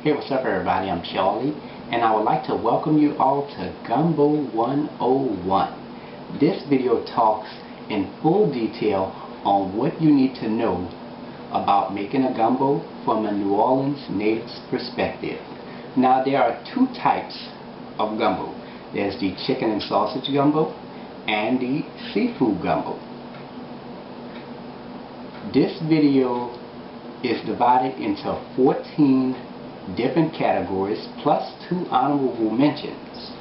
Hey, what's up everybody? I'm Charlie, and I would like to welcome you all to Gumbo 101. This video talks in full detail on what you need to know about making a gumbo from a New Orleans native's perspective. Now, there are two types of gumbo. There's the chicken and sausage gumbo and the seafood gumbo. This video is divided into 14 different categories plus 2 honorable mentions.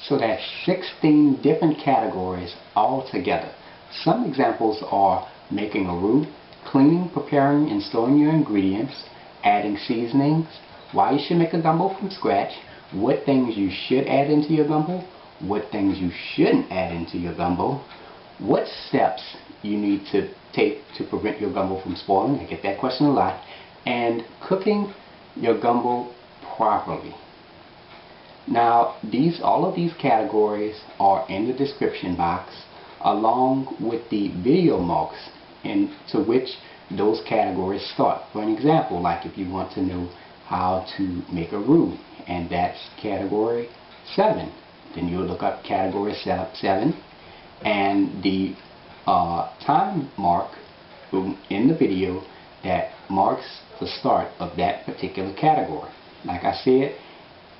So that's 16 different categories altogether. Some examples are making a roux, cleaning, preparing, and storing your ingredients, adding seasonings, why you should make a gumbo from scratch, what things you should add into your gumbo, what things you shouldn't add into your gumbo, what steps you need to take to prevent your gumbo from spoiling. I get that question a lot. And cooking your gumbo properly. Now, all of these categories are in the description box, along with the video marks into which those categories start. For an example, like if you want to know how to make a roux, and that's category 7, then you'll look up category 7, and the time mark in the video that marks the start of that particular category. Like I said,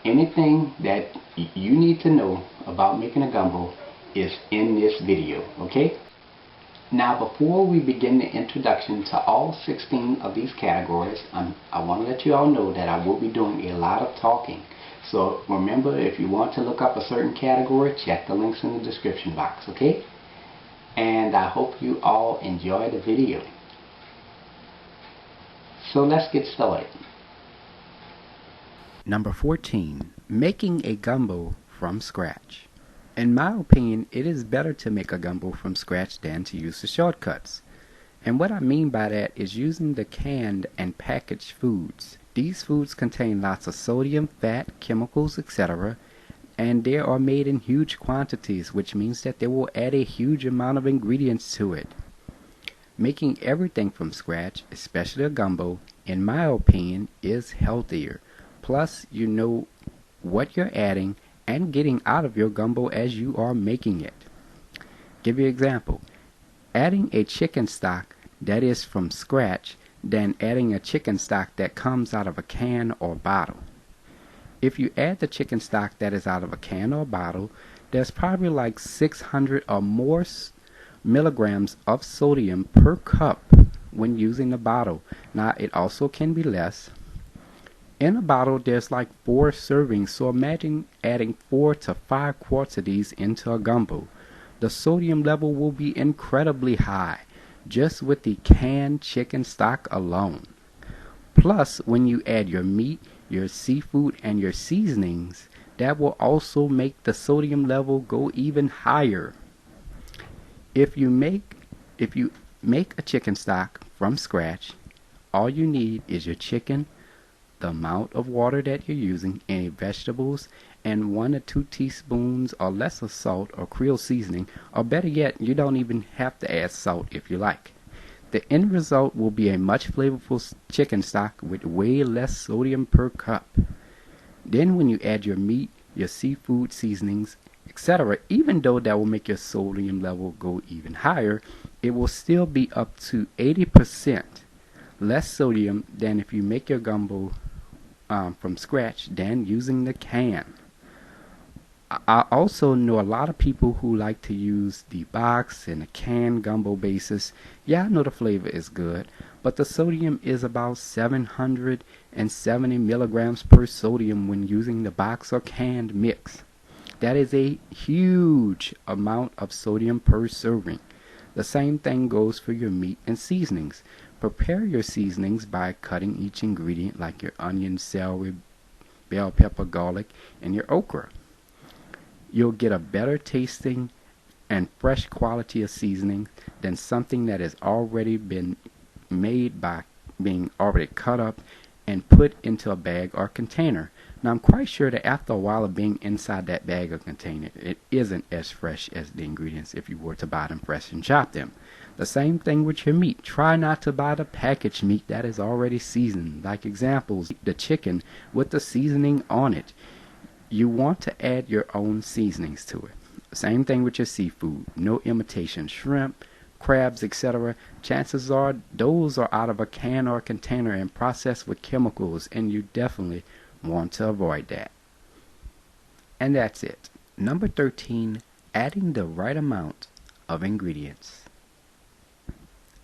anything that you need to know about making a gumbo is in this video, okay? Now, before we begin the introduction to all 16 of these categories, I want to let you all know that I will be doing a lot of talking. So remember, if you want to look up a certain category, check the links in the description box, okay? And I hope you all enjoy the video. So let's get started. Number 14. Making a gumbo from scratch. In my opinion, it is better to make a gumbo from scratch than to use the shortcuts. And what I mean by that is using the canned and packaged foods. These foods contain lots of sodium, fat, chemicals, etc., and they are made in huge quantities, which means that they will add a huge amount of ingredients to it. Making everything from scratch, especially a gumbo, in my opinion, is healthier. Plus, you know what you're adding and getting out of your gumbo as you are making it. Give you an example. Adding a chicken stock that is from scratch than adding a chicken stock that comes out of a can or bottle. If you add the chicken stock that is out of a can or bottle, there's probably like 600 or more milligrams of sodium per cup when using the bottle. Now, it also can be less. In a bottle, there's like 4 servings, so imagine adding 4 to 5 quarts of these into a gumbo. The sodium level will be incredibly high, just with the canned chicken stock alone. Plus, when you add your meat, your seafood, and your seasonings, that will also make the sodium level go even higher. If you make a chicken stock from scratch, all you need is your chicken, the amount of water that you're using, any vegetables, and 1 or 2 teaspoons or less of salt or Creole seasoning, or better yet, you don't even have to add salt if you like. The end result will be a much flavorful chicken stock with way less sodium per cup. Then when you add your meat, your seafood, seasonings, etc., even though that will make your sodium level go even higher, it will still be up to 80% less sodium than if you make your gumbo from scratch than using the can. I also know a lot of people who like to use the box and the canned gumbo basis. Yeah, I know the flavor is good, but the sodium is about 770 milligrams per sodium when using the box or canned mix. That is a huge amount of sodium per serving. The same thing goes for your meat and seasonings. Prepare your seasonings by cutting each ingredient, like your onion, celery, bell pepper, garlic, and your okra. You'll get a better tasting and fresh quality of seasoning than something that has already been made by being already cut up and put into a bag or container. Now, I'm quite sure that after a while of being inside that bag or container, it isn't as fresh as the ingredients if you were to buy them fresh and chop them. The same thing with your meat. Try not to buy the packaged meat that is already seasoned. Like examples, the chicken with the seasoning on it. You want to add your own seasonings to it. Same thing with your seafood. No imitation shrimp, crabs, etc. Chances are those are out of a can or container and processed with chemicals, and you definitely want to avoid that. And that's it. Number 13, adding the right amount of ingredients.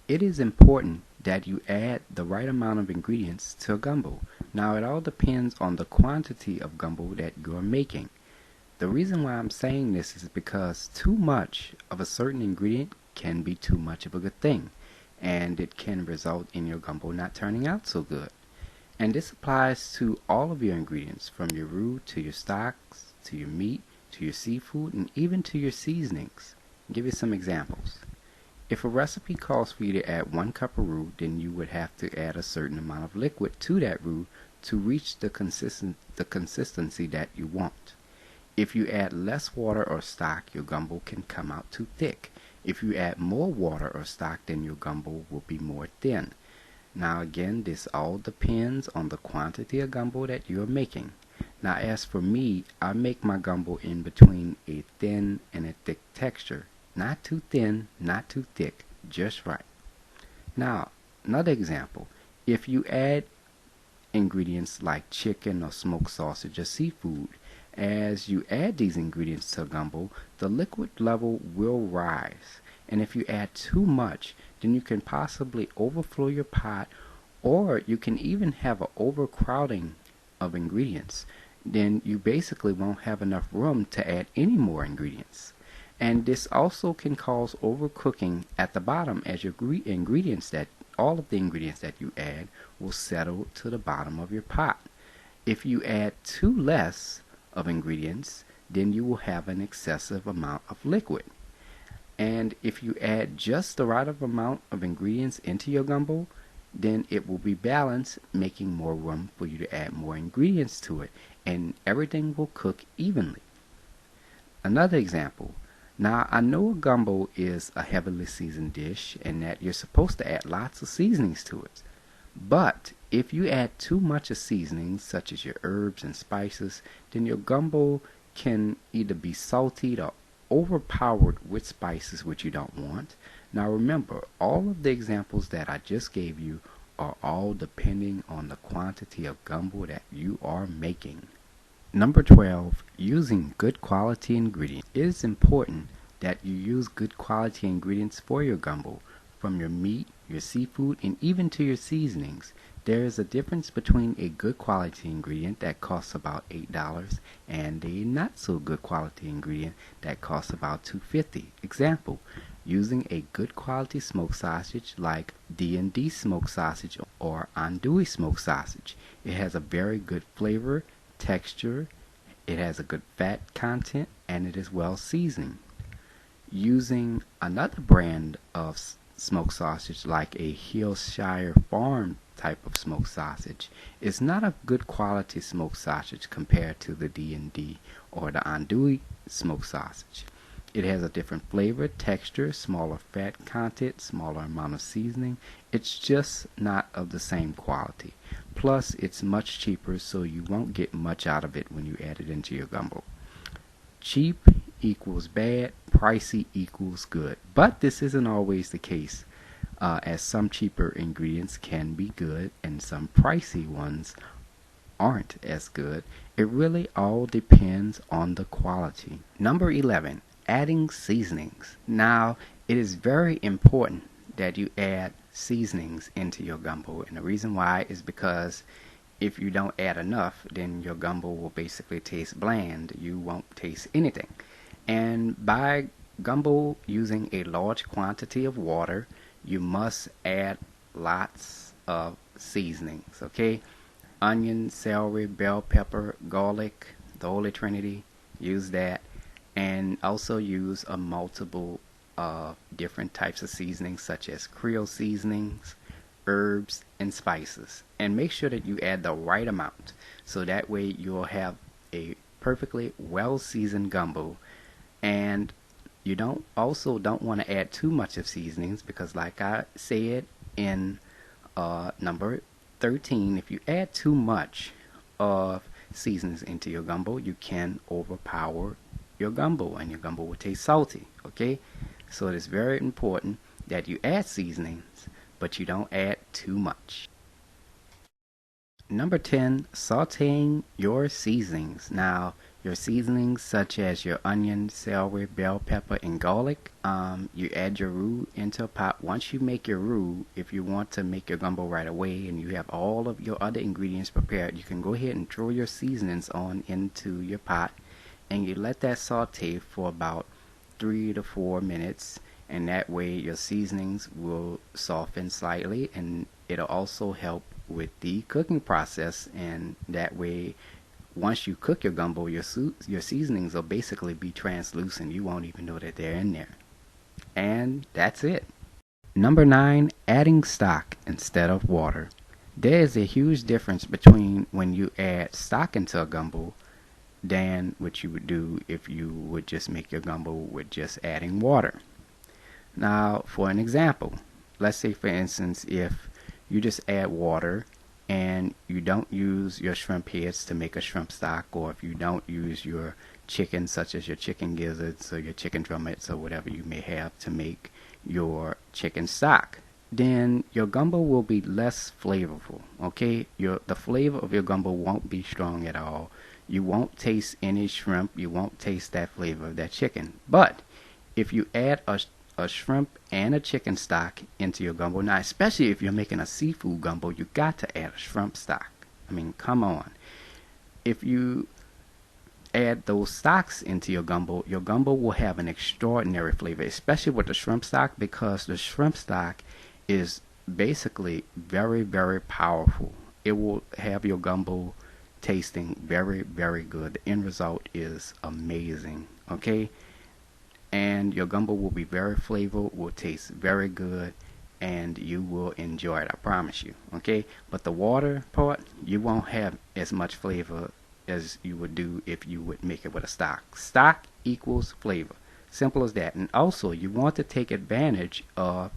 It is important that you add the right amount of ingredients to a gumbo. Now it all depends on the quantity of gumbo that you are making. The reason why I'm saying this is because too much of a certain ingredient can be too much of a good thing, and it can result in your gumbo not turning out so good. And this applies to all of your ingredients, from your roux to your stocks, to your meat, to your seafood, and even to your seasonings. I'll give you some examples. If a recipe calls for you to add 1 cup of roux, then you would have to add a certain amount of liquid to that roux to reach the consistency that you want. If you add less water or stock, your gumbo can come out too thick. If you add more water or stock, then your gumbo will be more thin. Now again, this all depends on the quantity of gumbo that you are making. Now as for me, I make my gumbo in between a thin and a thick texture. Not too thin, not too thick, just right. Now, another example. If you add ingredients like chicken or smoked sausage or seafood, as you add these ingredients to a gumbo, the liquid level will rise. And if you add too much, then you can possibly overflow your pot, or you can even have an overcrowding of ingredients. Then you basically won't have enough room to add any more ingredients. And this also can cause overcooking at the bottom, as your all of the ingredients that you add will settle to the bottom of your pot. If you add too less of ingredients, then you will have an excessive amount of liquid. And if you add just the right amount of ingredients into your gumbo, then it will be balanced, making more room for you to add more ingredients to it, and everything will cook evenly. Another example. Now, I know a gumbo is a heavily seasoned dish and that you're supposed to add lots of seasonings to it. But if you add too much of seasonings, such as your herbs and spices, then your gumbo can either be salty or overpowered with spices which you don't want. Now remember, all of the examples that I just gave you are all depending on the quantity of gumbo that you are making. Number 12, using good quality ingredients. It is important that you use good quality ingredients for your gumbo, from your meat, your seafood, and even to your seasonings. There is a difference between a good quality ingredient that costs about $8 and a not so good quality ingredient that costs about $2.50. Example, using a good quality smoked sausage like D&D smoked sausage or andouille smoked sausage. It has a very good flavor, texture, it has a good fat content, and it is well seasoned. Using another brand of smoked sausage like a Hillshire Farm type of smoked sausage is not a good quality smoked sausage compared to the D&D or the andouille smoked sausage. It has a different flavor, texture, smaller fat content, smaller amount of seasoning. It's just not of the same quality. Plus, it's much cheaper, so you won't get much out of it when you add it into your gumbo. Cheap equals bad, pricey equals good. But this isn't always the case, as some cheaper ingredients can be good and some pricey ones aren't as good. It really all depends on the quality. Number 11, adding seasonings. Now, it is very important that you add seasonings into your gumbo, and the reason why is because if you don't add enough, then your gumbo will basically taste bland. You won't taste anything. And by gumbo using a large quantity of water, you must add lots of seasonings, okay? Onion, celery, bell pepper, garlic, the Holy Trinity, use that. And also use a multiple different types of seasonings, such as Creole seasonings, herbs, and spices. And make sure that you add the right amount, so that way you'll have a perfectly well seasoned gumbo. And You don't want to add too much of seasonings, because like I said in number 13, if you add too much of seasonings into your gumbo, you can overpower your gumbo and your gumbo will taste salty. Okay, so it is very important that you add seasonings, but you don't add too much. Number 10, sauteing your seasonings. Now, your seasonings such as your onion, celery, bell pepper, and garlic, you add your roux into a pot. Once you make your roux, if you want to make your gumbo right away and you have all of your other ingredients prepared, you can go ahead and throw your seasonings on into your pot, and you let that saute for about 3 to 4 minutes, and that way your seasonings will soften slightly, and it'll also help with the cooking process. And that way, once you cook your gumbo, your seasonings will basically be translucent. You won't even know that they're in there. And that's it. Number 9, adding stock instead of water. There is a huge difference between when you add stock into a gumbo than what you would do if you would just make your gumbo with just adding water. Now, for an example, let's say for instance, if you just add water and you don't use your shrimp heads to make a shrimp stock, or if you don't use your chicken, such as your chicken gizzards or your chicken drumettes or whatever you may have to make your chicken stock, then your gumbo will be less flavorful. Okay, the flavor of your gumbo won't be strong at all. You won't taste any shrimp. You won't taste that flavor of that chicken. But if you add a shrimp and a chicken stock into your gumbo, now especially if you're making a seafood gumbo, you got to add a shrimp stock. I mean, come on. If you add those stocks into your gumbo will have an extraordinary flavor, especially with the shrimp stock, because the shrimp stock is basically very, very powerful. It will have your gumbo tasting very, very good. The end result is amazing. Okay, and your gumbo will be very flavorful, will taste very good, and you will enjoy it, I promise you. Okay, but the water part, you won't have as much flavor as you would do if you would make it with a stock. Stock equals flavor, simple as that. And also, you want to take advantage of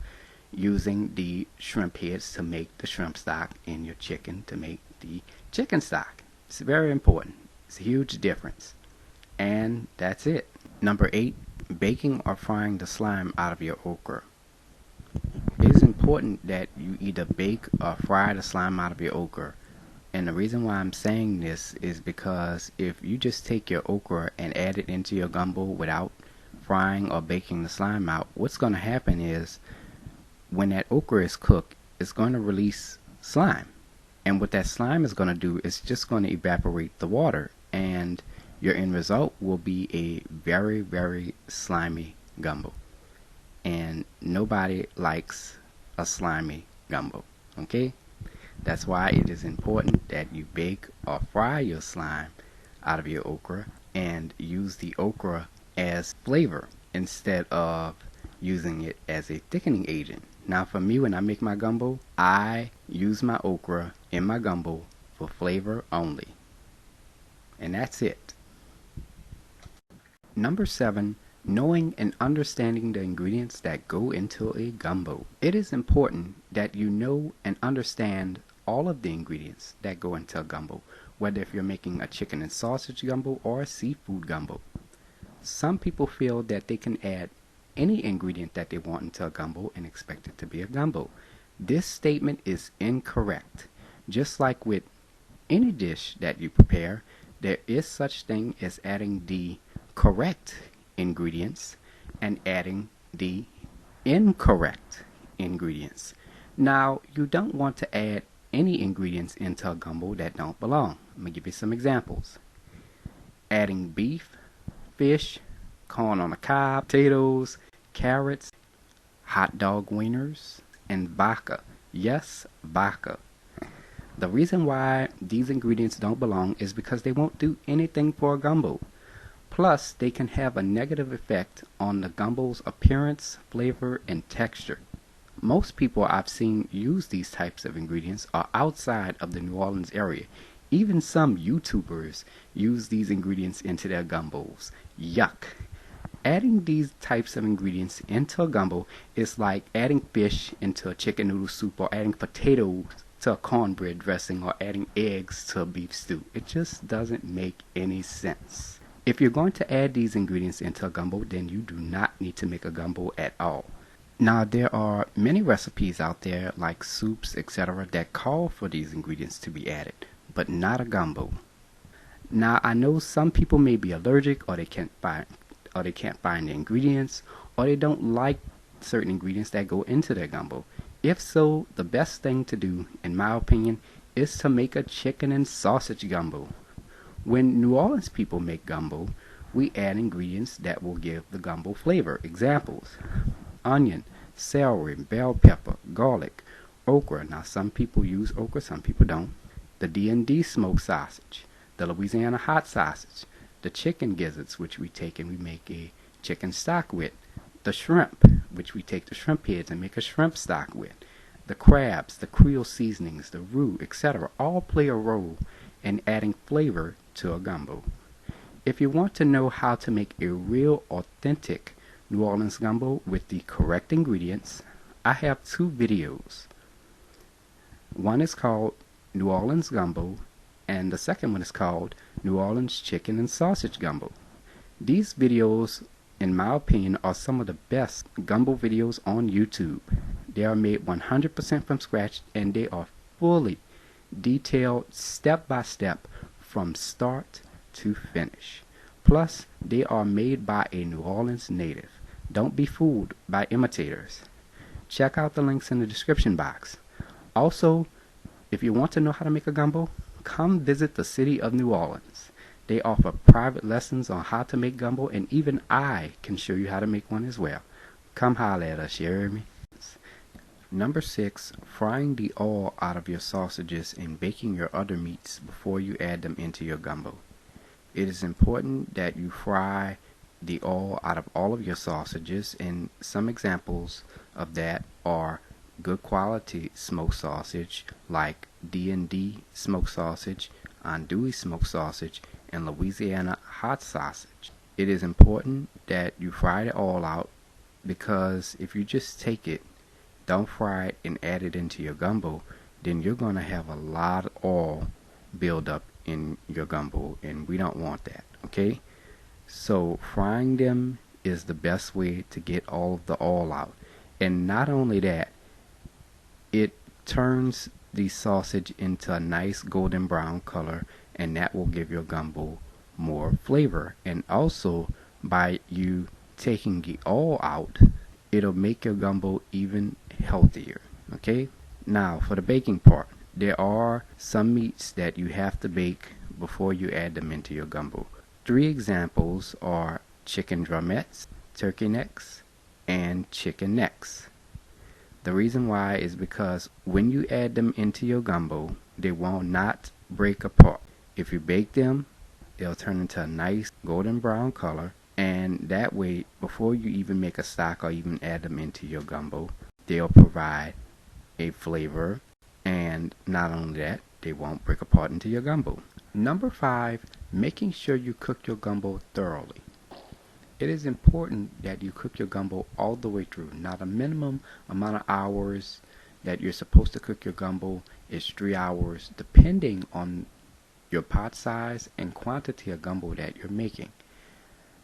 using the shrimp heads to make the shrimp stock, and your chicken to make the chicken stock. It's very important. It's a huge difference. And that's it. Number 8, baking or frying the slime out of your okra. It is important that you either bake or fry the slime out of your okra. And the reason why I'm saying this is because if you just take your okra and add it into your gumbo without frying or baking the slime out, what's going to happen is when that okra is cooked, it's going to release slime. And what that slime is going to do is just going to evaporate the water, and your end result will be a very, very slimy gumbo. And nobody likes a slimy gumbo. Okay? That's why it is important that you bake or fry your slime out of your okra and use the okra as flavor instead of using it as a thickening agent. Now for me, when I make my gumbo, I use my okra in my gumbo for flavor only. And that's it. Number 7, knowing and understanding the ingredients that go into a gumbo. It is important that you know and understand all of the ingredients that go into a gumbo, whether if you're making a chicken and sausage gumbo or a seafood gumbo. Some people feel that they can add any ingredient that they want into a gumbo and expect it to be a gumbo. This statement is incorrect. Just like with any dish that you prepare, there is such thing as adding the correct ingredients and adding the incorrect ingredients. Now, you don't want to add any ingredients into a gumbo that don't belong. Let me give you some examples. Adding beef, fish, corn on the cob, potatoes, carrots, hot dog wieners, and vodka. Yes, vodka. The reason why these ingredients don't belong is because they won't do anything for a gumbo. Plus, they can have a negative effect on the gumbo's appearance, flavor, and texture. Most people I've seen use these types of ingredients are outside of the New Orleans area. Even some YouTubers use these ingredients into their gumbos. Yuck. Adding these types of ingredients into a gumbo is like adding fish into a chicken noodle soup, or adding potatoes to a cornbread dressing, or adding eggs to a beef stew. It just doesn't make any sense. If you're going to add these ingredients into a gumbo, then you do not need to make a gumbo at all. Now, there are many recipes out there, like soups, etc., that call for these ingredients to be added, but not a gumbo. Now, I know some people may be allergic, or they can't find the ingredients, or they don't like certain ingredients that go into their gumbo. If so, the best thing to do, in my opinion, is to make a chicken and sausage gumbo. When New Orleans people make gumbo, we add ingredients that will give the gumbo flavor. Examples: onion, celery, bell pepper, garlic, okra. Now, some people use okra, some people don't. The D&D smoked sausage, the Louisiana hot sausage, the chicken gizzards, which we take and we make a chicken stock with, the shrimp, which we take the shrimp heads and make a shrimp stock with, the crabs, the Creole seasonings, the roux, etc., all play a role in adding flavor to a gumbo. If you want to know how to make a real, authentic New Orleans gumbo with the correct ingredients, I have two videos. One is called New Orleans Gumbo, and the second one is called New Orleans Chicken and Sausage Gumbo. These videos, in my opinion, are some of the best gumbo videos on YouTube. They are made 100% from scratch, and they are fully detailed, step by step, from start to finish. Plus, they are made by a New Orleans native. Don't be fooled by imitators. Check out the links in the description box. Also, if you want to know how to make a gumbo, come visit the city of New Orleans. They offer private lessons on how to make gumbo, and even I can show you how to make one as well. Come holler at us, you hear me? Number 6, frying the oil out of your sausages and baking your other meats before you add them into your gumbo. It is important that you fry the oil out of all of your sausages, and some examples of that are good quality smoked sausage like D&D smoked sausage, andouille smoked sausage, and Louisiana hot sausage. It is important that you fry the oil out, because if you just take it, don't fry it, and add it into your gumbo, then you're going to have a lot of oil build up in your gumbo, and we don't want that, okay? So frying them is the best way to get all of the oil out. And not only that, it turns the sausage into a nice golden brown color, and that will give your gumbo more flavor. And also, by you taking the oil out, it'll make your gumbo even healthier. Okay? Now, for the baking part, there are some meats that you have to bake before you add them into your gumbo. 3 examples are chicken drumettes, turkey necks, and chicken necks. The reason why is because when you add them into your gumbo, they will not break apart. If you bake them, they'll turn into a nice golden brown color, and that way, before you even make a stock or even add them into your gumbo, they'll provide a flavor, and not only that, they won't break apart into your gumbo. Number 5, making sure you cook your gumbo thoroughly. It is important that you cook your gumbo all the way through. Now, the minimum amount of hours that you're supposed to cook your gumbo is 3 hours, depending on your pot size and quantity of gumbo that you're making.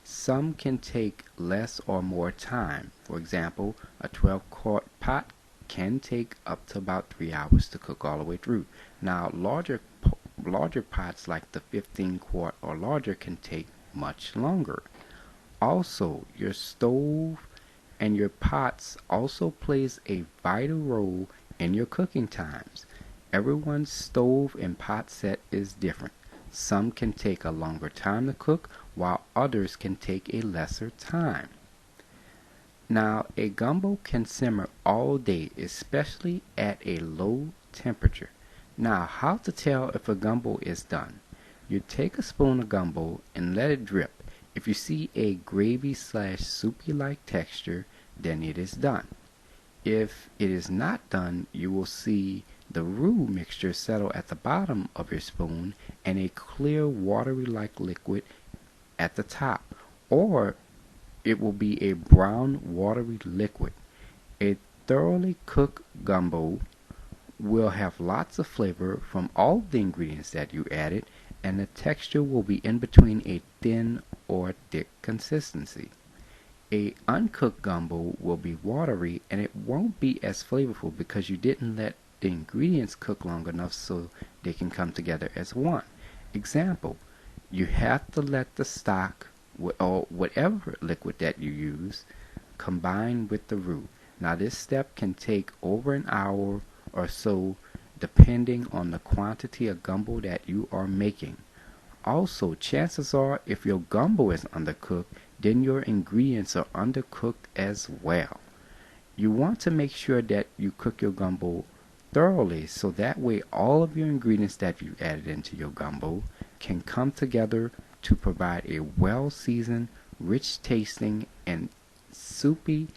Some can take less or more time. For example, a 12-quart pot can take up to about 3 hours to cook all the way through. Now, larger pots like the 15-quart or larger can take much longer. Also, your stove and your pots also plays a vital role in your cooking times. Everyone's stove and pot set is different. Some can take a longer time to cook, while others can take a lesser time. Now, a gumbo can simmer all day, especially at a low temperature. Now, how to tell if a gumbo is done? You take a spoon of gumbo and let it drip. If you see a gravy/soupy-like texture, then it is done. If it is not done, you will see the roux mixture settle at the bottom of your spoon and a clear watery-like liquid at the top. Or It will be a brown, watery liquid. A thoroughly cooked gumbo will have lots of flavor from all the ingredients that you added, and the texture will be in between a thin or thick consistency. A uncooked gumbo will be watery and it won't be as flavorful because you didn't let the ingredients cook long enough so they can come together as one. Example, you have to let the stock or whatever liquid that you use combine with the roux. Now this step can take over an hour or so depending on the quantity of gumbo that you are making. Also, chances are if your gumbo is undercooked, then your ingredients are undercooked as well. You want to make sure that you cook your gumbo thoroughly so that way all of your ingredients that you added into your gumbo can come together to provide a well-seasoned, rich tasting, and soupy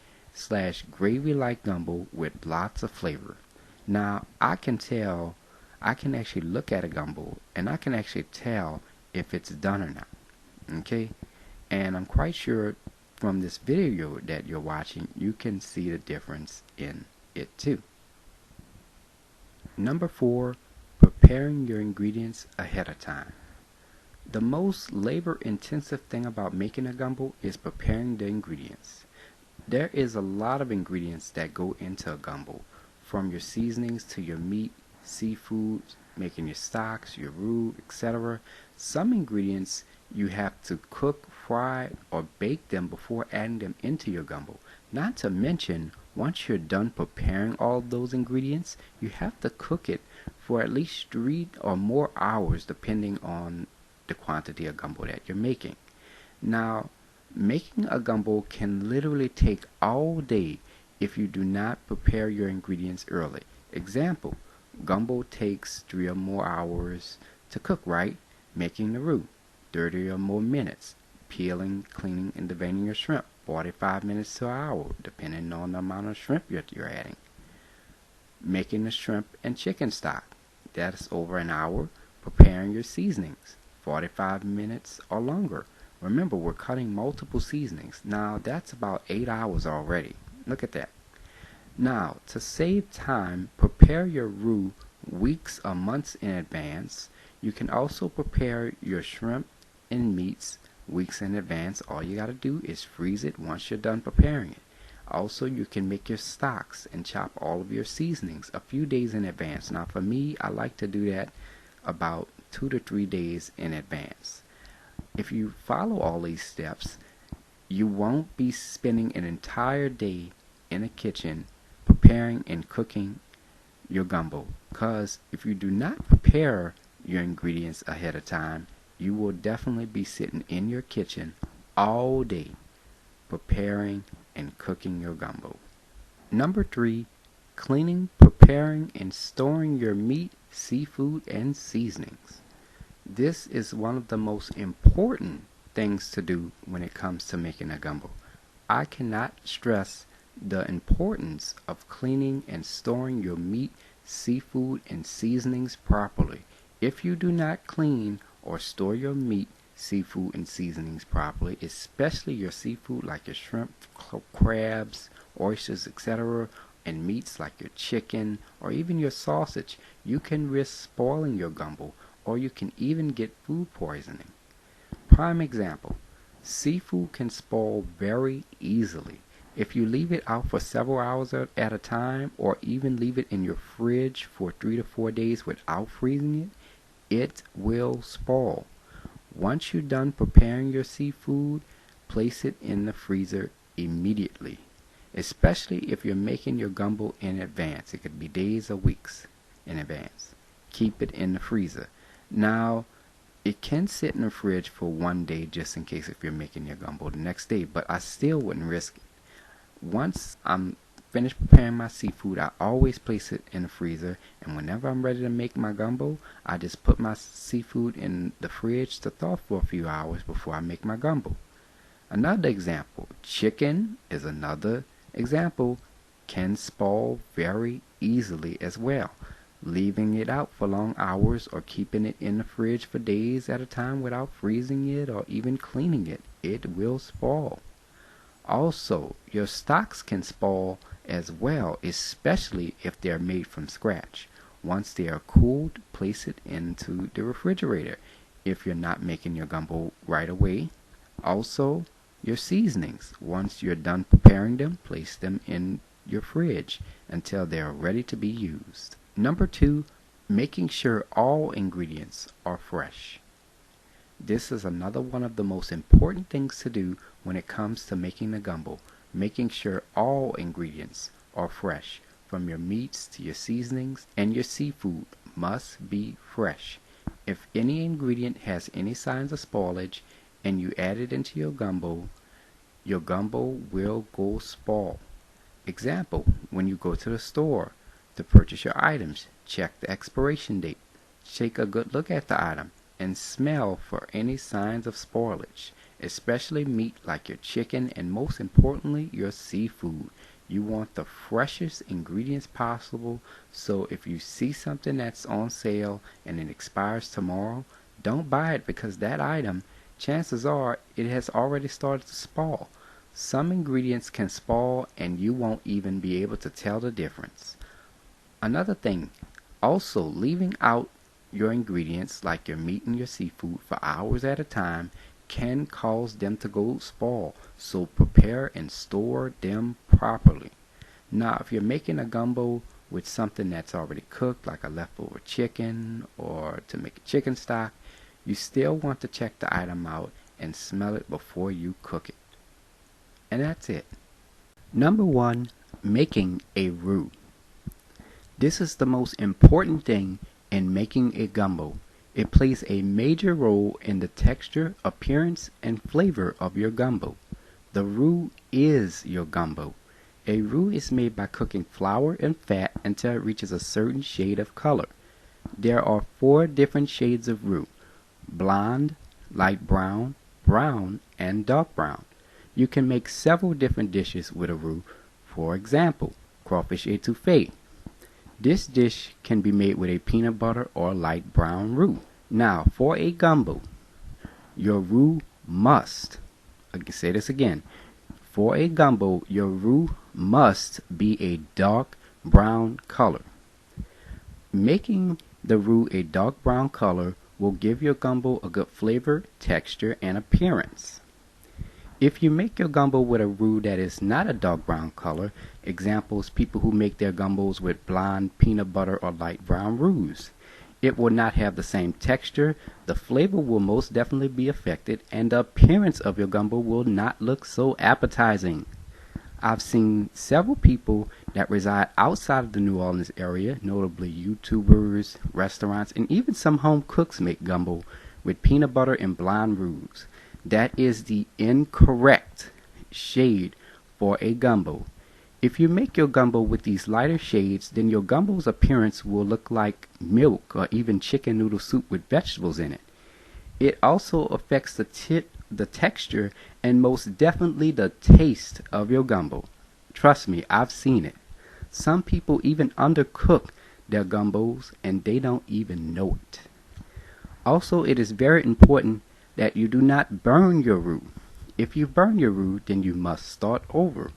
/ gravy-like gumbo with lots of flavor. Now, I can actually look at a gumbo and I can actually tell if it's done or not. Okay? And I'm quite sure from this video that you're watching, you can see the difference in it too. Number 4, preparing your ingredients ahead of time. The most labor-intensive thing about making a gumbo is preparing the ingredients. There is a lot of ingredients that go into a gumbo, from your seasonings to your meat, seafood, making your stocks, your roux, etc. Some ingredients you have to cook, fry, or bake them before adding them into your gumbo. Not to mention, once you're done preparing all those ingredients, you have to cook it for at least 3 or more hours depending on the quantity of gumbo that you're making. Now, making a gumbo can literally take all day if you do not prepare your ingredients early. Example, gumbo takes 3 or more hours to cook, right? Making the roux, 30 or more minutes. Peeling, cleaning, and deveining your shrimp, 45 minutes to an hour, depending on the amount of shrimp you're adding. Making the shrimp and chicken stock, that's over an hour. Preparing your seasonings, 45 minutes or longer. Remember, we're cutting multiple seasonings. Now, that's about 8 hours already. Look at that. Now, to save time, prepare your roux weeks or months in advance. You can also prepare your shrimp and meats weeks in advance. All you got to do is freeze it once you're done preparing it. Also, you can make your stocks and chop all of your seasonings a few days in advance. Now, for me, I like to do that about 2 to 3 days in advance. If you follow all these steps, you won't be spending an entire day in a kitchen preparing and cooking your gumbo. Because if you do not prepare your ingredients ahead of time, you will definitely be sitting in your kitchen all day preparing and cooking your gumbo. Number 3, cleaning, preparing, and storing your meat, seafood, and seasonings. This is one of the most important things to do when it comes to making a gumbo. I cannot stress the importance of cleaning and storing your meat, seafood, and seasonings properly. If you do not clean or store your meat, seafood, and seasonings properly, especially your seafood like your shrimp, crabs, oysters, etc., and meats like your chicken or even your sausage, you can risk spoiling your gumbo, or you can even get food poisoning. Prime example, seafood can spoil very easily. If you leave it out for several hours at a time, or even leave it in your fridge for 3 to 4 days without freezing it will spoil. Once you're done preparing your seafood, place it in the freezer immediately, especially if you're making your gumbo in advance. It could be days or weeks in advance. Keep it in the freezer. Now, it can sit in the fridge for 1 day just in case if you're making your gumbo the next day, but I still wouldn't risk it. Once I'm finished preparing my seafood, I always place it in the freezer, and whenever I'm ready to make my gumbo, I just put my seafood in the fridge to thaw for a few hours before I make my gumbo. Another example, chicken is another example, can spoil very easily as well. Leaving it out for long hours or keeping it in the fridge for days at a time without freezing it or even cleaning it, it will spoil. Also, your stocks can spoil as well, especially if they are made from scratch. Once they are cooled, place it into the refrigerator if you're not making your gumbo right away. Also, your seasonings. Once you're done preparing them, place them in your fridge until they are ready to be used. Number 2, making sure all ingredients are fresh. This is another one of the most important things to do when it comes to making the gumbo. Making sure all ingredients are fresh, from your meats to your seasonings and your seafood must be fresh. If any ingredient has any signs of spoilage and you add it into your gumbo will go spoil. Example, when you go to the store to purchase your items, check the expiration date. Take a good look at the item and smell for any signs of spoilage, especially meat like your chicken and most importantly your seafood. You want the freshest ingredients possible, so if you see something that's on sale and it expires tomorrow, don't buy it because that item, chances are it has already started to spoil. Some ingredients can spoil and you won't even be able to tell the difference. Another thing, also leaving out your ingredients like your meat and your seafood for hours at a time can cause them to go spoil, so prepare and store them properly. Now, if you're making a gumbo with something that's already cooked, like a leftover chicken or to make a chicken stock, you still want to check the item out and smell it before you cook it. And that's it. Number 1, making a roux. This is the most important thing in making a gumbo. It plays a major role in the texture, appearance, and flavor of your gumbo. The roux is your gumbo. A roux is made by cooking flour and fat until it reaches a certain shade of color. There are 4 different shades of roux: blonde, light brown, brown, and dark brown. You can make several different dishes with a roux. For example, crawfish etouffee. This dish can be made with a peanut butter or light brown roux. Now, for a gumbo, your roux must, I can say this again, for a gumbo, your roux must be a dark brown color. Making the roux a dark brown color will give your gumbo a good flavor, texture, and appearance. If you make your gumbo with a roux that is not a dark brown color, examples, people who make their gumbos with blonde, peanut butter, or light brown roux, it will not have the same texture, the flavor will most definitely be affected, and the appearance of your gumbo will not look so appetizing. I've seen several people that reside outside of the New Orleans area, notably YouTubers, restaurants, and even some home cooks make gumbo with peanut butter and blonde roux. That is the incorrect shade for a gumbo. If you make your gumbo with these lighter shades, then your gumbo's appearance will look like milk or even chicken noodle soup with vegetables in it. It also affects the texture, and most definitely the taste of your gumbo. Trust me, I've seen it. Some people even undercook their gumbos and they don't even know it. Also, it is very important that you do not burn your roux. If you burn your roux, then you must start over.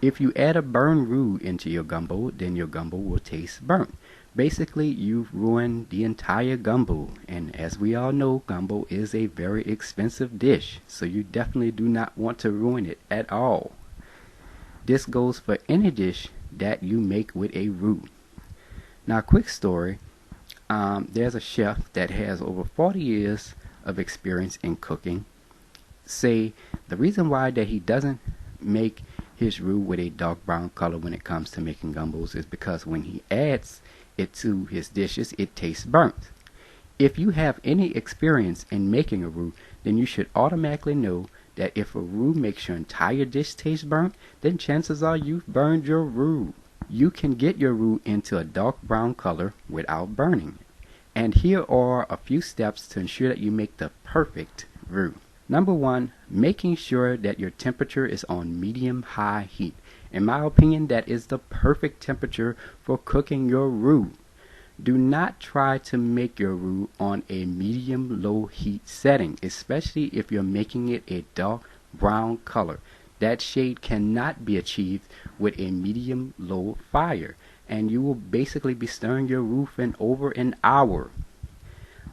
If you add a burned roux into your gumbo, then your gumbo will taste burnt. Basically, you've ruined the entire gumbo, and as we all know, gumbo is a very expensive dish, so you definitely do not want to ruin it at all. This goes for any dish that you make with a roux. Now, quick story. There's a chef that has over 40 years of experience in cooking. Say the reason why that he doesn't make his roux with a dark brown color when it comes to making gumbos is because when he adds it to his dishes, it tastes burnt. If you have any experience in making a roux, then you should automatically know that if a roux makes your entire dish taste burnt, then chances are you've burned your roux. You can get your roux into a dark brown color without burning. And here are a few steps to ensure that you make the perfect roux. Number 1, making sure that your temperature is on medium-high heat. In my opinion, that is the perfect temperature for cooking your roux. Do not try to make your roux on a medium-low heat setting, especially if you're making it a dark brown color. That shade cannot be achieved with a medium-low fire, and you will basically be stirring your roux in over an hour.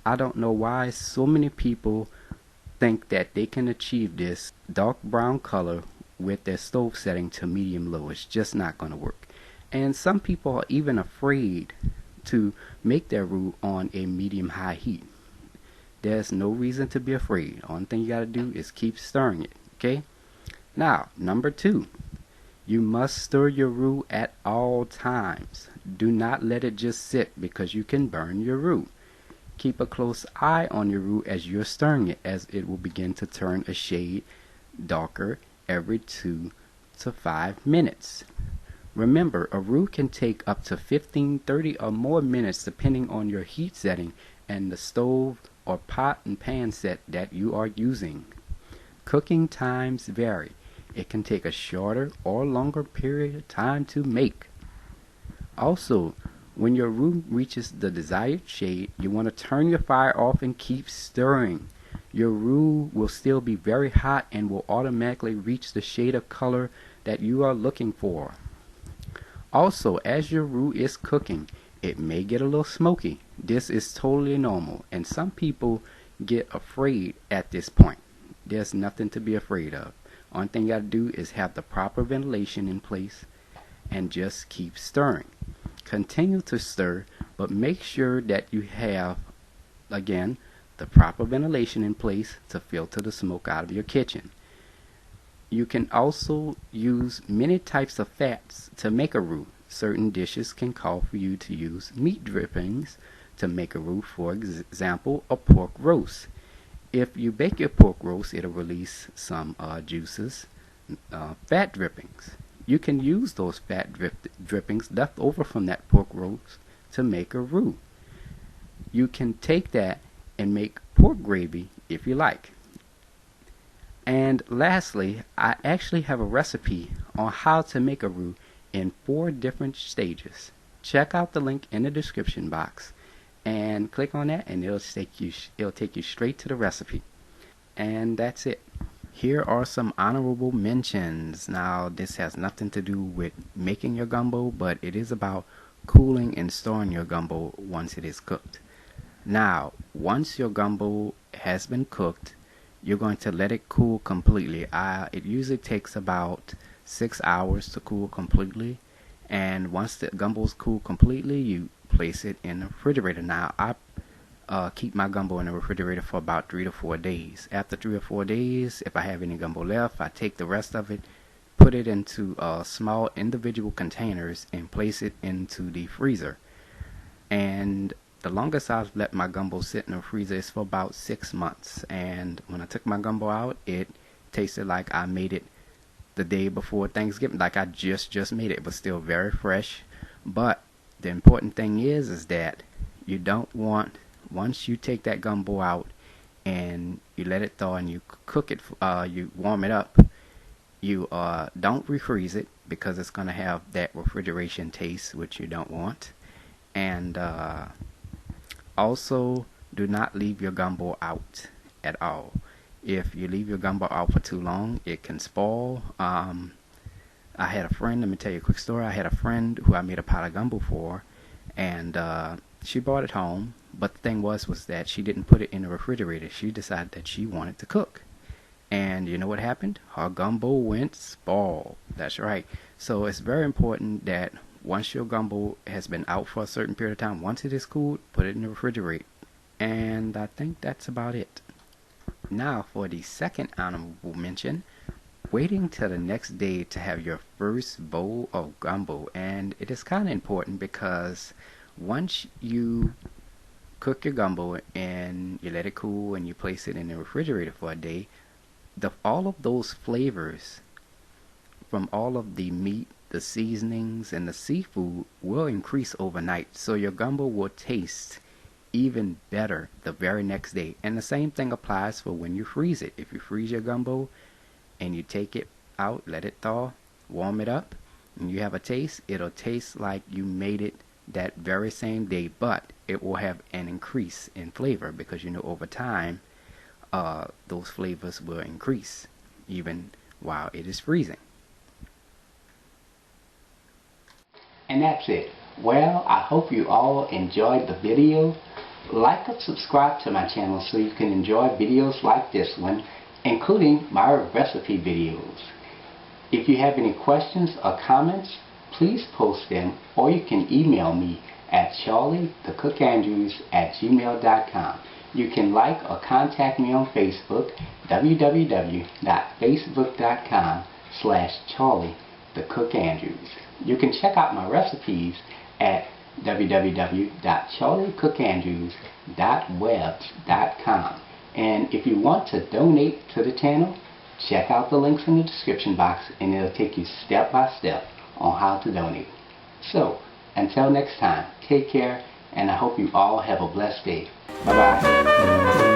I don't know why so many people think that they can achieve this dark brown color with their stove setting to medium-low. It's just not going to work. And some people are even afraid to make their roux on a medium-high heat. There's no reason to be afraid. Only thing you got to do is keep stirring it, okay? Now, number 2, you must stir your roux at all times. Do not let it just sit because you can burn your roux. Keep a close eye on your roux as you're stirring it, as it will begin to turn a shade darker every 2 to 5 minutes. Remember, a roux can take up to 15, 30 or more minutes depending on your heat setting and the stove or pot and pan set that you are using. Cooking times vary. It can take a shorter or longer period of time to make. Also, when your roux reaches the desired shade, you want to turn your fire off and keep stirring. Your roux will still be very hot and will automatically reach the shade of color that you are looking for. Also, as your roux is cooking, it may get a little smoky. This is totally normal, and some people get afraid at this point. There's nothing to be afraid of. Only thing you gotta do is have the proper ventilation in place and just keep stirring. Continue to stir, but make sure that you have, again, the proper ventilation in place to filter the smoke out of your kitchen. You can also use many types of fats to make a roux. Certain dishes can call for you to use meat drippings to make a roux, for example, a pork roast. If you bake your pork roast, it'll release some juices, fat drippings. You can use those fat drippings left over from that pork roast to make a roux. You can take that and make pork gravy if you like. And lastly, I actually have a recipe on how to make a roux in 4 different stages. Check out the link in the description box and click on that, and it'll take you straight to the recipe. And that's it. Here are some honorable mentions. Now, this has nothing to do with making your gumbo, but it is about cooling and storing your gumbo once it is cooked. Now, once your gumbo has been cooked, you're going to let it cool completely. It usually takes about 6 hours to cool completely, and once the gumbo is cooled completely, you place it in the refrigerator. Now, I keep my gumbo in the refrigerator for about 3 to 4 days. After 3 or 4 days, if I have any gumbo left, I take the rest of it, put it into small individual containers, and place it into the freezer. And the longest I've let my gumbo sit in the freezer is for about 6 months. And when I took my gumbo out, it tasted like I made it the day before Thanksgiving, like I just made it. It was still very fresh. But the important thing is that you don't want, once you take that gumbo out and you let it thaw and you cook it, you warm it up, you don't refreeze it because it's going to have that refrigeration taste, which you don't want. And also, do not leave your gumbo out at all. If you leave your gumbo out for too long, it can spoil. I had a friend, let me tell you a quick story. I had a friend who I made a pot of gumbo for, and she brought it home. But the thing was that she didn't put it in the refrigerator. She decided that she wanted to cook. And you know what happened? Her gumbo went spoiled. That's right. So it's very important that once your gumbo has been out for a certain period of time, once it is cooled, put it in the refrigerator. And I think that's about it. Now for the second honorable mention, waiting till the next day to have your first bowl of gumbo. And it is kind of important because once you cook your gumbo and you let it cool and you place it in the refrigerator for a day, all of those flavors from all of the meat, the seasonings, and the seafood will increase overnight. So your gumbo will taste even better the very next day. And the same thing applies for when you freeze it. If you freeze your gumbo and you take it out, let it thaw, warm it up, and you have a taste, it'll taste like you made it that very same day, but it will have an increase in flavor because over time those flavors will increase even while it is freezing. And that's it. Well, I hope you all enjoyed the video. Like and subscribe to my channel so you can enjoy videos like this one, including my recipe videos. If you have any questions or comments, please post them, or you can email me at charliethecookandrews@gmail.com. You can like or contact me on Facebook, www.facebook.com/charliethecookandrews. You can check out my recipes at www.charliethecookandrews.webs.com. And if you want to donate to the channel, check out the links in the description box and it'll take you step by step on how to donate. So, until next time, take care, and I hope you all have a blessed day. Bye-bye.